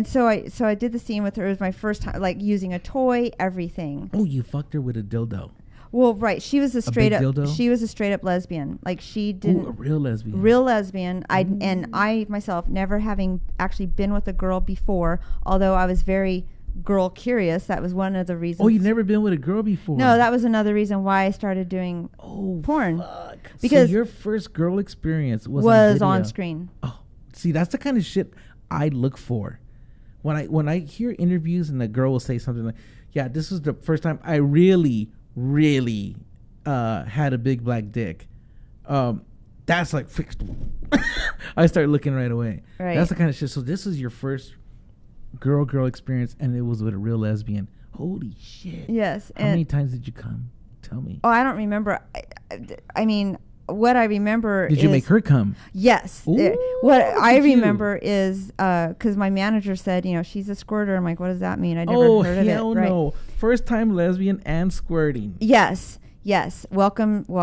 so I did the scene with her. It was my first time, like, using a toy, everything. Oh, you fucked her with a dildo. Well, right. She was a straight up. dildo? She was a straight up lesbian. Like, she didn't. Ooh, a real lesbian. Real lesbian. I myself, never having actually been with a girl before, although I was very girl curious. That was one of the reasons. Oh, you've never been with a girl before? No, that was another reason why I started doing porn. Fuck. Because so your first girl experience was on screen. Oh, see, that's the kind of shit I look for. When I hear interviews and the girl will say something like, "Yeah, this was the first time I really had a big black dick," that's like fixed. I start looking right away. Right. That's the kind of shit. So this was your first girl experience, and it was with a real lesbian. Holy shit! Yes. How many times did you come? Tell me. Oh, I don't remember. I mean, what I remember Did you make her come? Yes. Ooh, what I remember is because my manager said, you know, she's a squirter. I'm like, what does that mean? I never heard of it. Oh, hell no. First time lesbian and squirting. Yes. Welcome to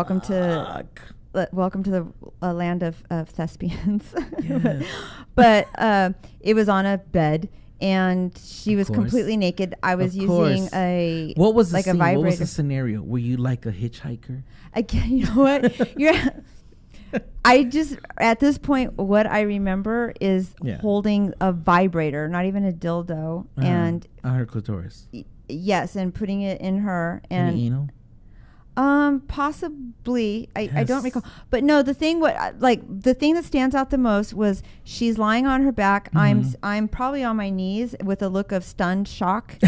the land of thespians. Yes. But it was on a bed. And she was completely naked. I was using a what was the like scene? a vibrator. What was the scenario? Were you like a hitchhiker? Again, you know what? I just at this point, what I remember is holding a vibrator, not even a dildo, and on her clitoris. Yes, and putting it in her and anal. Possibly. I don't recall. But no, the thing that stands out the most was she's lying on her back. Mm-hmm. I'm probably on my knees with a look of stunned shock,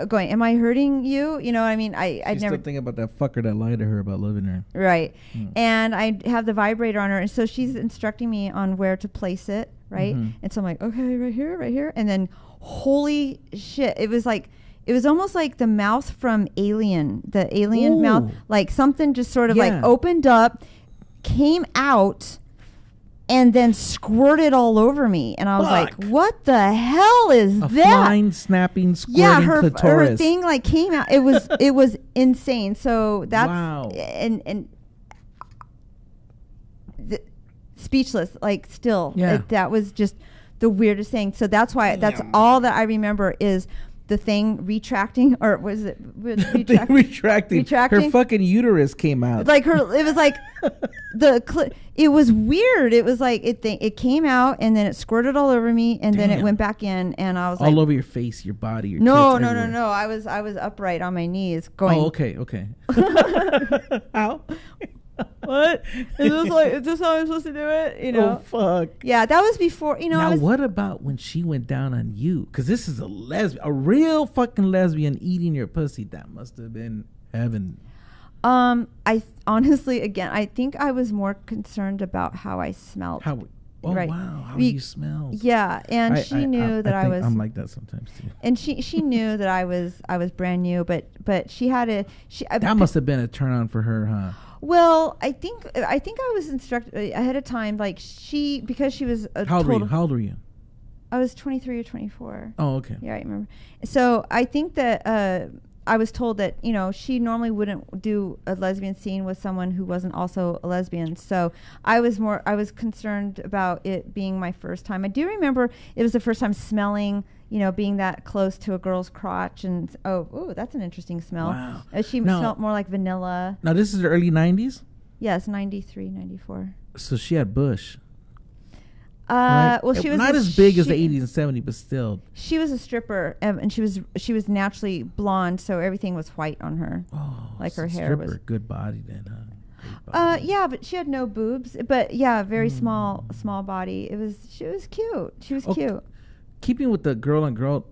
going, "Am I hurting you?" You know what I mean? I never still thinking about that fucker that lied to her about loving her. Right. And I have the vibrator on her, and so she's instructing me on where to place it. Right. Mm-hmm. And so I'm like, okay, right here, and then holy shit, it was almost like the mouth from Alien, the alien mouth, like something just sort of like opened up, came out, and then squirted all over me. And I was like, what the hell is that? Flying, snapping, squirting clitoris. Her thing like came out. It was insane. So that's, and speechless, like still. Like, that was just the weirdest thing. So that's why, that's all that I remember is the thing retracting, or was it retracting? Her fucking uterus came out. Like it was like it was weird. It was like it came out and then it squirted all over me and then it went back in and I was all over your face, your body, your no. I was upright on my knees going. Oh, okay. How? What? Is this how I'm supposed to do it? You know? Oh, fuck. Yeah, that was before, you know. Now, what about when she went down on you? Because this is a real fucking lesbian eating your pussy. That must have been heaven. I honestly, again, I think I was more concerned about how I smelled. Wow, how you smell. Yeah, and she knew that I was. I'm like that sometimes too. And she knew that I was brand new, but she had that must have been a turn on for her, huh? Well, I think I was instructed ahead of time, like because she was How old were you? I was 23 or 24. Oh, okay. Yeah, I remember. So I think that I was told that, you know, she normally wouldn't do a lesbian scene with someone who wasn't also a lesbian. So I was concerned about it being my first time. I do remember it was the first time smelling, you know, being that close to a girl's crotch and, that's an interesting smell. Wow. She smelled more like vanilla. Now, this is the early 90s? Yes, 93, 94. So she had bush. Right? Well, she was not as big as the 80s and 70s, but still. She was a stripper, and she was naturally blonde, so everything was white on her. Oh, like her hair stripper, was good body then, huh? Yeah, but she had no boobs. But yeah, very small body. She was cute. She was cute. Keeping with the girl on girl,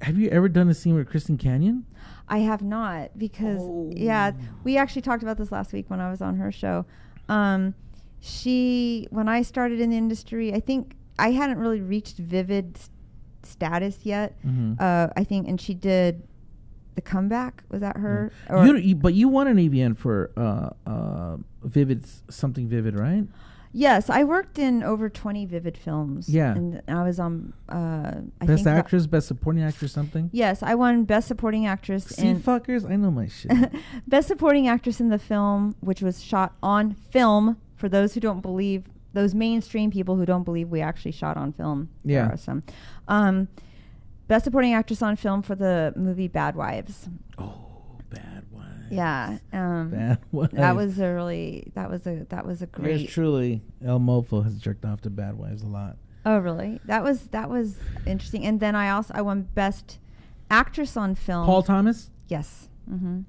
have you ever done a scene with Kristen Canyon? I have not because we actually talked about this last week when I was on her show. When I started in the industry, I think I hadn't really reached Vivid status yet. I think, and she did The Comeback. Was that her? But you won an AVN for Vivid, something Vivid, right? Yes, I worked in over 20 Vivid films. Yeah. And I was on Best Actress, Best Supporting Actress, something? Yes, I won Best Supporting Actress. See, fuckers, I know my shit. Best Supporting Actress in the film, which was shot on film, for those who don't believe, those mainstream people who don't believe we actually shot on film. Yeah. There are some. Best Supporting Actress on film for the movie Bad Wives. Oh, Bad Wives. Yeah. Bad Wives. That was a great. Yours truly, El Mofo has jerked off to Bad Wives a lot. Oh, really? That was interesting. And then I won Best Actress on film. Paul Thomas? Yes. Mm-hmm.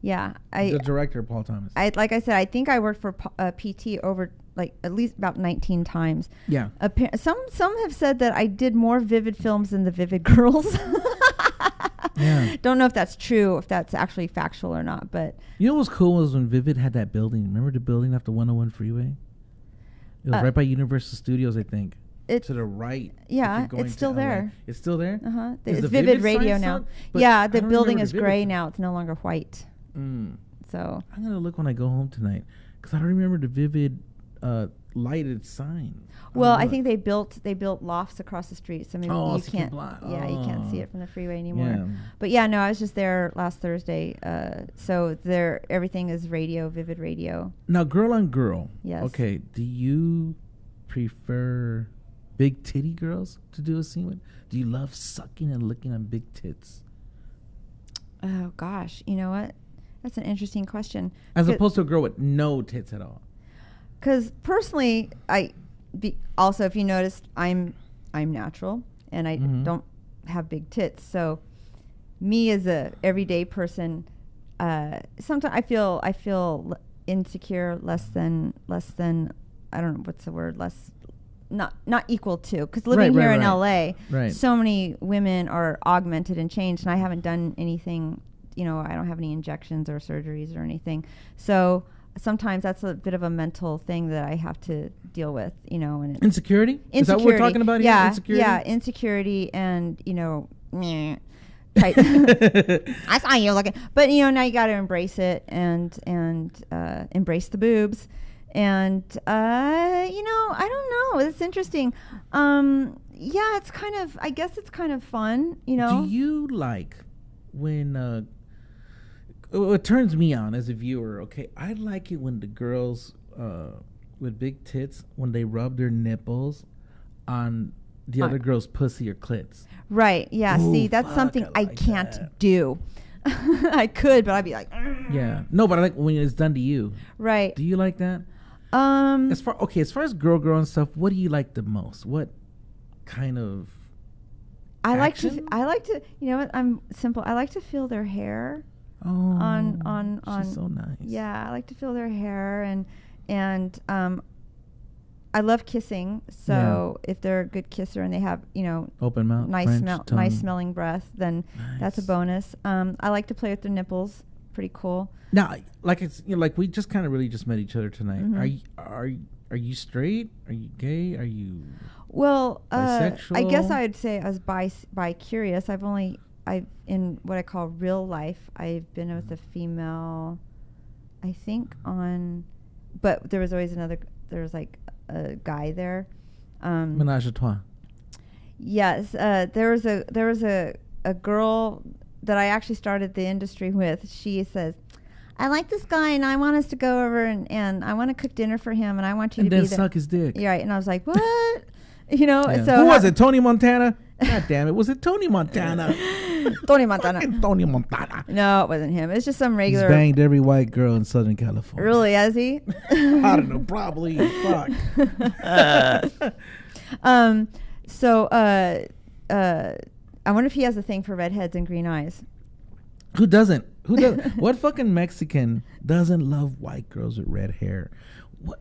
Yeah. The director, Paul Thomas. Like I said, I think I worked for PT over like at least about 19 times. Yeah. Some have said that I did more Vivid films than the Vivid Girls. Yeah. Don't know if that's true, if that's actually factual or not, but you know what was cool was when Vivid had that building. Remember the building off the 101 freeway? It was right by Universal Studios, I think. To the right. Yeah, it's still there. It's still there? Uh-huh. It's Vivid Radio now. Yeah, the building is gray now. It's no longer white. So I'm going to look when I go home tonight because I don't remember the Vivid lighted sign. Well, I think they built lofts across the street, so maybe you can't. You can't see it from the freeway anymore. Yeah. But yeah, no, I was just there last Thursday. So there, everything is radio, Vivid Radio. Now, girl on girl. Yes. Okay. Do you prefer big titty girls to do a scene with? Do you love sucking and licking on big tits? Oh gosh, you know what? That's an interesting question. As opposed to a girl with no tits at all. Because personally, also if you noticed, I'm natural and I don't have big tits. So me as a everyday person, sometimes I feel insecure, less than I don't know what's the word, not equal to, because living here in LA, so many women are augmented and changed, and I haven't done anything. I don't have any injections or surgeries or anything. So sometimes that's a bit of a mental thing that I have to deal with, and insecurity? Is that what we're talking about here? Insecurity? Yeah, insecurity and, I saw you looking, but now you got to embrace it and embrace the boobs. And, I don't know. It's interesting. Yeah, it's I guess it's kind of fun, Do you like when, it turns me on as a viewer, okay? I like it when the girls with big tits, when they rub their nipples on the other girl's pussy or clits. Right, yeah. Ooh, see, that's something I can't do. I could, but I'd be like... Yeah. No, but I like when it's done to you. Right. Do you like that? As far as girl and stuff, what do you like the most? What kind of action? I like to, I'm simple. I like to feel their hair. Oh, she's so nice. Yeah, I like to feel their hair and I love kissing. So if they're a good kisser and they have open mouth, nice smelling breath, then that's a bonus. I like to play with their nipples. Pretty cool. Now, like it's like we just kind of really just met each other tonight. Mm-hmm. Are you straight? Are you gay? Are you bisexual? I guess I would say I was bi-curious. I've in what I call real life, I've been with a female, I think but there was always there was like a guy there. Ménage à trois. Yes. There was a girl that I actually started the industry with. She says, I like this guy and I want us to go over and I want to cook dinner for him and I want you to be there. And then suck his dick. Yeah, right. And I was like, what? Yeah. So who was it? Tony Montana? God damn it. Was it Tony Montana? Tony Montana. Tony Montana. No, it wasn't him. It's just some regular. He's banged every white girl in Southern California. Really, has he? I don't know. Probably. Fuck. So, I wonder if he has a thing for redheads and green eyes. Who doesn't? What fucking Mexican doesn't love white girls with red hair?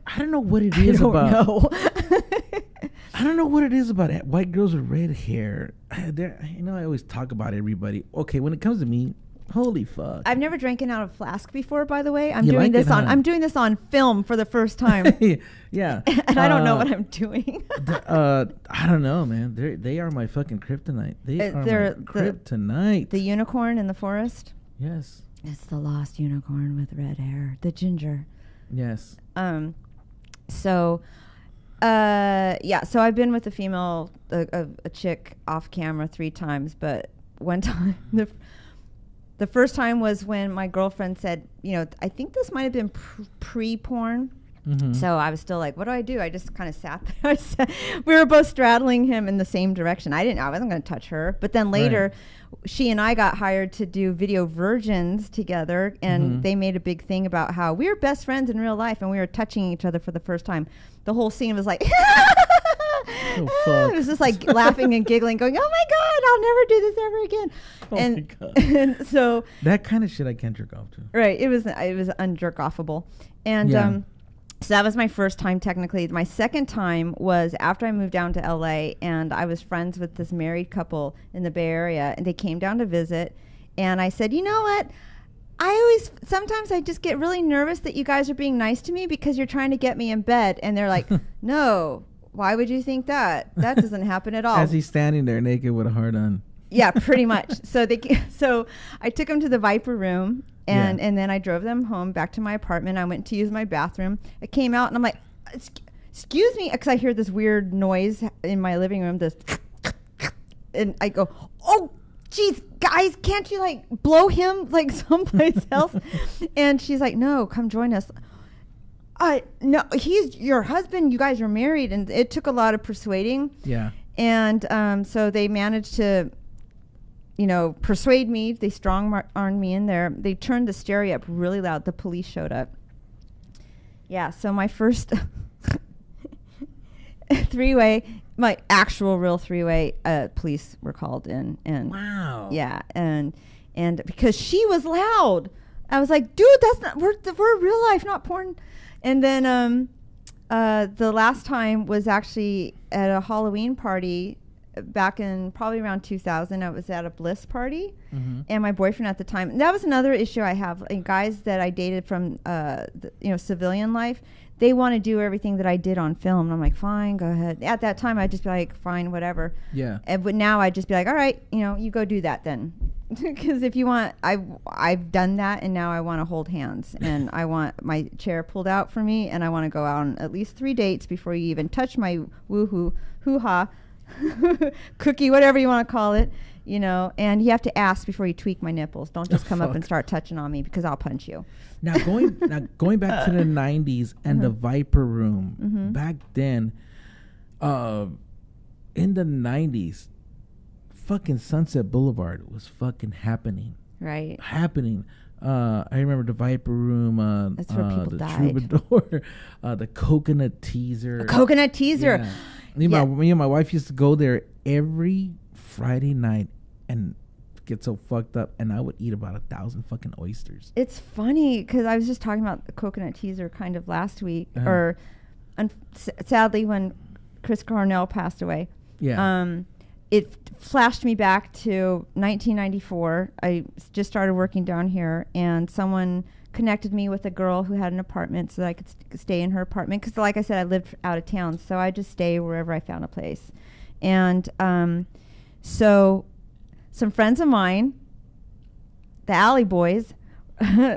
I don't know what it is about. I don't know what it is about white girls with red hair. I always talk about everybody. Okay, when it comes to me, Holy fuck! I've never drinking out of flask before, by the way. I'm You doing like this it, on. huh? I'm doing this on film for the first time, Yeah. and I don't know what I'm doing. I don't know, man. They are my fucking kryptonite. They are they're my kryptonite. The unicorn in the forest. Yes. It's the lost unicorn with red hair, the ginger. Yes. So I've been with a female, a chick off camera 3 times, but one time, the first time was when my girlfriend said, I think this might have been pre-porn. Mm-hmm. So I was still like, what do? I just kind of sat there. We were both straddling him in the same direction. I wasn't going to touch her. But then later, she and I got hired to do Video Virgins together, and they made a big thing about how we were best friends in real life, and we were touching each other for the first time. The whole scene was like, oh, fuck. It was just like laughing and giggling, going, "Oh my God, I'll never do this ever again." Oh my God. And so that kind of shit I can't jerk off to. Right, it was unjerk-offable, and so that was my first time technically. My second time was after I moved down to LA, and I was friends with this married couple in the Bay Area, and they came down to visit, and I said, you know what? Sometimes I just get really nervous that you guys are being nice to me because you're trying to get me in bed. And they're like, no, why would you think that? That doesn't happen at all. As he's standing there naked with a heart on. Yeah, pretty much. So I took them to the Viper room, and then I drove them home back to my apartment. I went to use my bathroom. I came out and I'm like, excuse me, because I hear this weird noise in my living room, and I go, oh, geez, guys, can't you like blow him like someplace else? And she's like, no, come join us. No, he's your husband. You guys are married. And it took a lot of persuading. Yeah. And so they managed to, persuade me. They strong-armed me in there. They turned the stereo up really loud. The police showed up. Yeah, so my first three-way, my actual real three-way, police were called in. And wow. Yeah, and because she was loud. I was like, dude, that's not, we're real life, not porn. And then the last time was actually at a Halloween party back in probably around 2000. I was at a Bliss party, and my boyfriend at the time. And that was another issue I have. Guys that I dated from civilian life, they want to do everything that I did on film. And I'm like, fine, go ahead. At that time, I'd just be like, fine, whatever. Yeah. But now I'd just be like, all right, you go do that then. Because if you want, I've done that, and now I want to hold hands, and I want my chair pulled out for me, and I want to go out on at least 3 dates before you even touch my hoo-ha, cookie, whatever you want to call it, and you have to ask before you tweak my nipples. Don't just come up and start touching on me, because I'll punch you. Now going back to the 90s and the Viper Room, back then, in the 90s, fucking Sunset Boulevard was fucking happening. Right. Happening. I remember the Viper Room. That's where people the died. Troubadour, the Coconut Teaser. Coconut Teaser. Yeah. Me and my wife used to go there every Friday night and get so fucked up, and I would eat about 1,000 fucking oysters. It's funny because I was just talking about the Coconut Teaser kind of last week, sadly when Chris Cornell passed away. Yeah. It flashed me back to 1994. I just started working down here, and someone connected me with a girl who had an apartment so that I could stay in her apartment. Because, like I said, I lived out of town, so I just stay wherever I found a place. And so some friends of mine, the Alley Boys,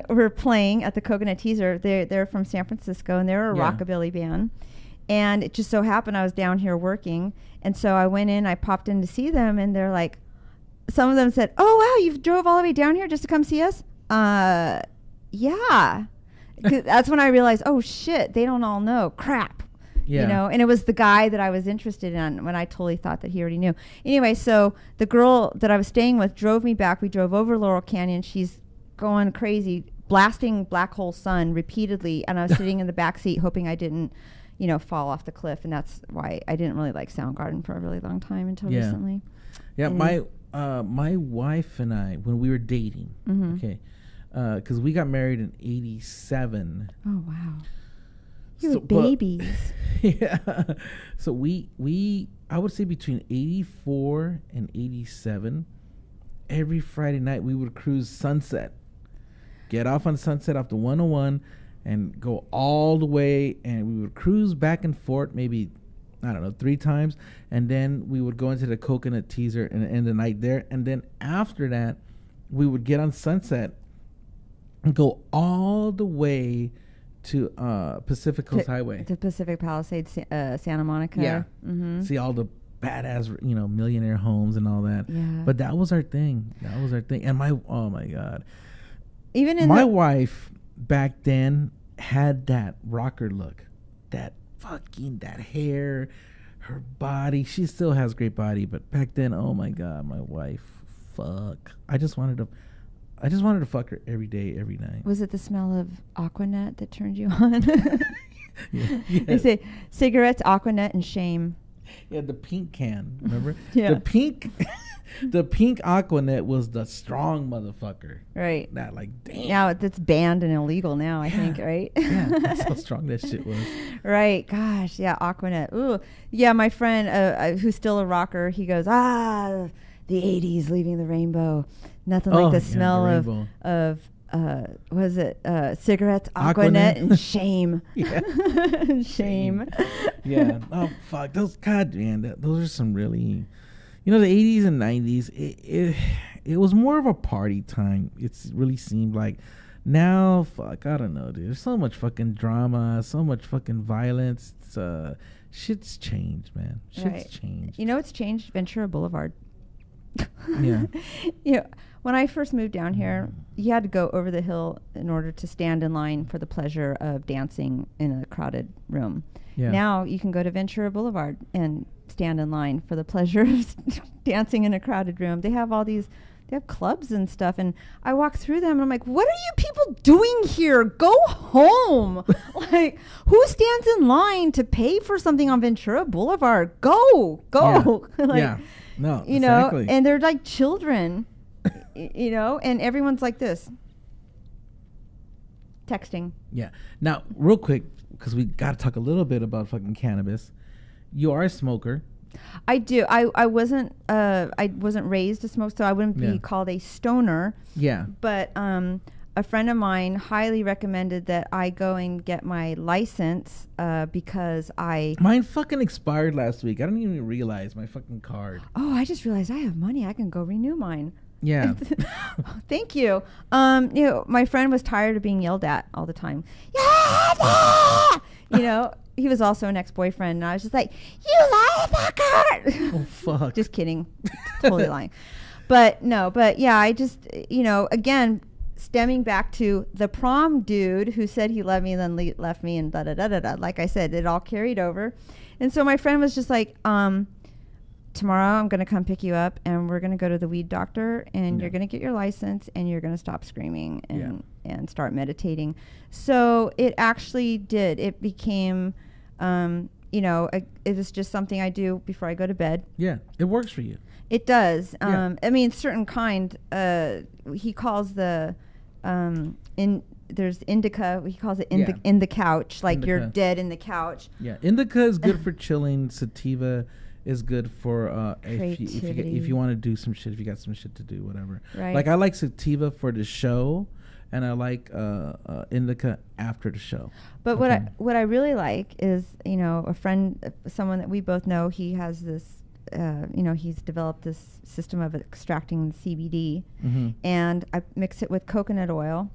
were playing at the Coconut Teaser. They're from San Francisco, and they're a rockabilly band. And it just so happened I was down here working. And so I went in, I popped in to see them, and they're like, some of them said, oh, wow, you drove all the way down here just to come see us? Yeah. That's when I realized, oh, shit, they don't all know. Crap. Yeah. And it was the guy that I was interested in when I totally thought that he already knew. Anyway, so the girl that I was staying with drove me back. We drove over Laurel Canyon. She's going crazy, blasting Black Hole Sun repeatedly, and I was sitting in the back seat hoping I didn't fall off the cliff, and that's why I didn't really like Soundgarden for a really long time until recently. Yeah, my wife and I, when we were dating, because we got married in 87. Oh wow, you were babies. Yeah, so we I would say between 84 and 87, every Friday night we would cruise Sunset. Get off on Sunset off the 101 and go all the way, and we would cruise back and forth maybe, I don't know, 3 times, and then we would go into the Coconut Teaser and end the night there. And then after that, we would get on Sunset and go all the way to Pacific Coast Highway. To Pacific Palisades, Santa Monica. Yeah. Mm-hmm. See all the badass, millionaire homes and all that. Yeah. But that was our thing. And oh my God. Even in my wife back then had that rocker look. That hair, her body. She still has great body, but back then, oh my God, my wife, fuck. I just wanted to fuck her every day, every night. Was it the smell of Aquanet that turned you on? Yeah. They say cigarettes, Aquanet, and shame. Yeah, the pink can, remember? Yeah. The pink Aquanet was the strong motherfucker. Right. That damn. Now it's banned and illegal now, I think, right? Yeah, that's how strong that shit was. Right. Gosh, yeah, Aquanet. Ooh. Yeah, my friend who's still a rocker, he goes, the 80s leaving the rainbow. Nothing like the smell of was it cigarettes, Aquanet, and shame. Yeah. Shame. Yeah. Oh, fuck. Those are some really... the 80s and 90s, it was more of a party time. It really seemed like. Now, fuck, I don't know, dude. There's so much fucking drama, so much fucking violence. Shit's changed, man. Shit's changed. You know what's changed? Ventura Boulevard. Yeah. When I first moved down here, you had to go over the hill in order to stand in line for the pleasure of dancing in a crowded room. Yeah. Now you can go to Ventura Boulevard and stand in line for the pleasure of dancing in a crowded room. They have they have clubs and stuff, and I walk through them and I'm like, what are you people doing here? Go home. Who stands in line to pay for something on Ventura Boulevard? Go. Yeah. No, exactly. And they're like children, and everyone's like this. Texting. Yeah. Now, real quick, because we got to talk a little bit about fucking cannabis. You are a smoker. I do. I wasn't raised to smoke, so I wouldn't be called a stoner. Yeah. But a friend of mine highly recommended that I go and get my license because mine fucking expired last week. I didn't even realize my fucking card. Oh, I just realized I have money. I can go renew mine. Yeah. Thank you. My friend was tired of being yelled at all the time. Yeah. He was also an ex-boyfriend, and I was just like, you motherfucker! Oh, fuck. Just kidding. Totally lying. But yeah, I just, again, stemming back to the prom dude who said he loved me and then left me and da-da-da-da-da. Like I said, it all carried over. And so my friend was just like, tomorrow I'm going to come pick you up, and we're going to go to the weed doctor, and you're going to get your license, and you're going to stop screaming and start meditating. So it actually did. It became... it was just something I do before I go to bed. Yeah, it works for you. It does. I mean, certain kind. He calls there's indica. He calls it in the couch, like indica. You're dead in the couch. Yeah, indica is good for chilling. Sativa is good for if you want to do some shit. If you got some shit to do, whatever. Right. Like I like sativa for the show. And I like indica after the show. But what I really like is, a friend, someone that we both know, he has this, he's developed this system of extracting CBD. Mm-hmm. And I mix it with coconut oil.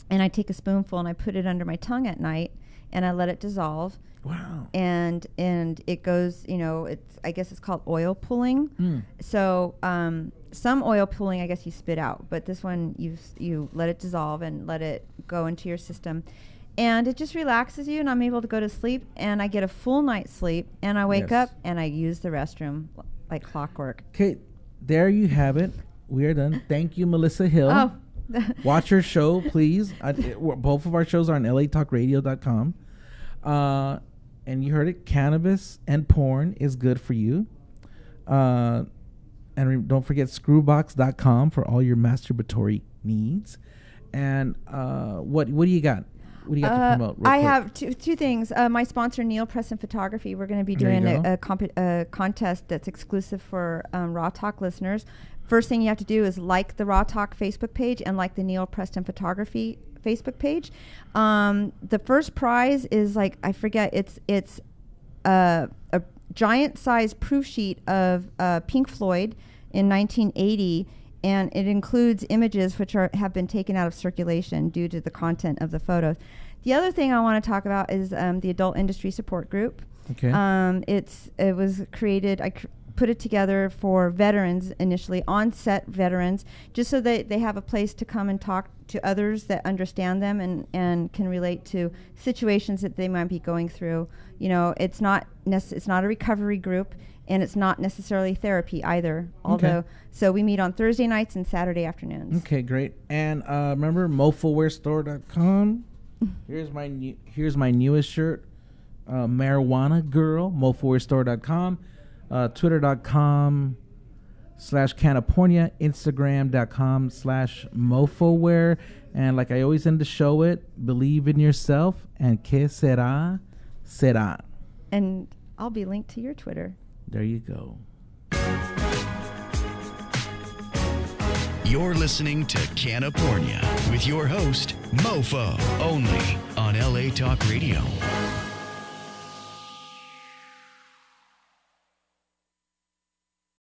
And I take a spoonful and I put it under my tongue at night. And I let it dissolve. Wow. And it goes, I guess it's called oil pulling. Mm. So some oil pulling, I guess you spit out, but this one you let it dissolve and let it go into your system, and it just relaxes you, and I'm able to go to sleep, and I get a full night's sleep, and I wake up and I use the restroom like clockwork. Okay, there you have it. We are done. Thank you, Melissa Hill. Oh. Watch her show, please. Both of our shows are on latalkradio.com. And you heard it, cannabis and porn is good for you. And don't forget screwbox.com for all your masturbatory needs. And what do you got? What do you have to promote? I have two things. My sponsor, Neil Preston Photography. We're going to be doing a contest that's exclusive for Raw Talk listeners. First thing you have to do is like the Raw Talk Facebook page and like the Neil Preston Photography Facebook page. The first prize is I forget. It's a giant size proof sheet of Pink Floyd in 1980. And it includes images which have been taken out of circulation due to the content of the photos. The other thing I want to talk about is the Adult Industry Support Group. Okay. It was created. I put it together for veterans initially, on-set veterans, just so that they have a place to come and talk to others that understand them and can relate to situations that they might be going through. It's not a recovery group. And it's not necessarily therapy either. Although, so we meet on Thursday nights and Saturday afternoons. Okay, great. And remember mofowearstore.com. Here's my newest shirt, Marijuana Girl. Mofowearstore.com, Twitter.com/CannaPornia, Instagram.com/MofoWear. And like I always end the show it, believe in yourself, and que será, será. And I'll be linked to your Twitter. There you go. You're listening to CannaPornia with your host, Mofo, only on LA Talk Radio.